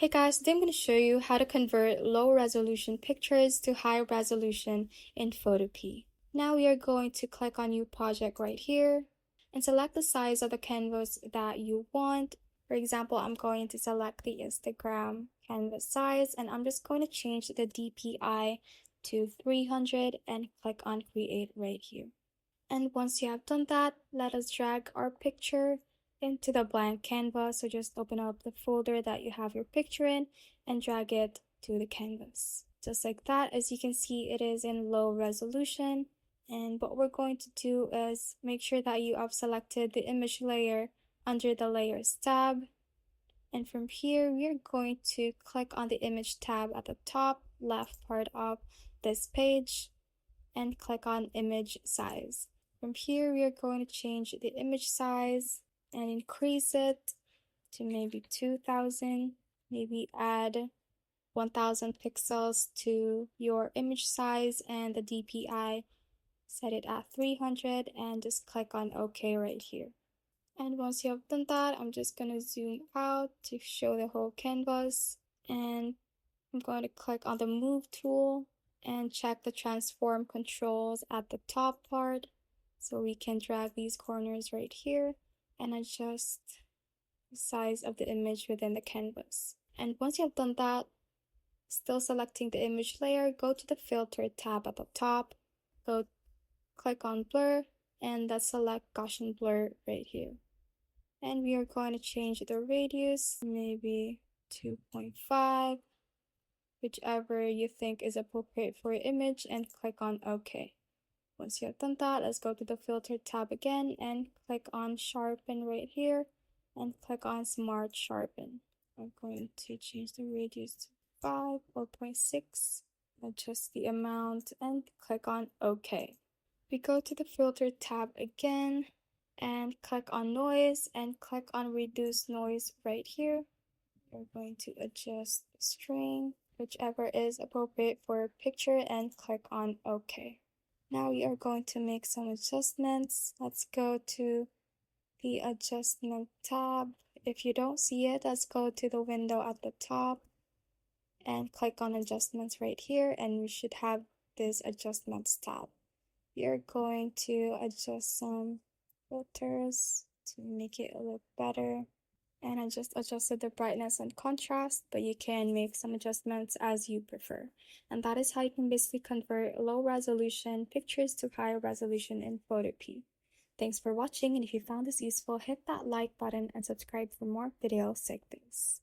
Hey guys, today I'm going to show you how to convert low resolution pictures to high resolution in Photopea. Now we are going to click on new project right here and select the size of the canvas that you want. For example, I'm going to select the Instagram canvas size and I'm just going to change the DPI to 300 and click on create right here. And once you have done that, let us drag our picture into the blank canvas. So just open up the folder that you have your picture in and drag it to the canvas. Just like that. As you can see, it is in low resolution. And what we're going to do is make sure that you have selected the image layer under the layers tab. And from here, we're going to click on the image tab at the top left part of this page and click on image size. From here, we are going to change the image size and increase it to maybe 2000. Maybe add 1000 pixels to your image size and the DPI. Set it at 300 and just click on OK right here. And once you have done that, I'm just going to zoom out to show the whole canvas. And I'm going to click on the Move tool and check the transform controls at the top part. So we can drag these corners right here and adjust the size of the image within the canvas. And once you have done that, still selecting the image layer, go to the filter tab at the top, click on blur, and then select Gaussian blur right here. And we are going to change the radius, maybe 2.5, whichever you think is appropriate for your image, and click on OK. Once you have done that, let's go to the filter tab again and click on Sharpen right here and click on Smart Sharpen. I'm going to change the radius to 5 or 0.6, adjust the amount and click on OK. We go to the filter tab again and click on noise and click on reduce noise right here. We're going to adjust the string, whichever is appropriate for a picture, and click on OK. Now we are going to make some adjustments. Let's go to the adjustment tab. If you don't see it, let's go to the window at the top and click on adjustments right here, and we should have this adjustments tab. We are going to adjust some filters to make it look better. And I just adjusted the brightness and contrast, but you can make some adjustments as you prefer. And that is how you can basically convert low resolution pictures to higher resolution in Photopea. Thanks for watching, and if you found this useful, hit that like button and subscribe for more video segments.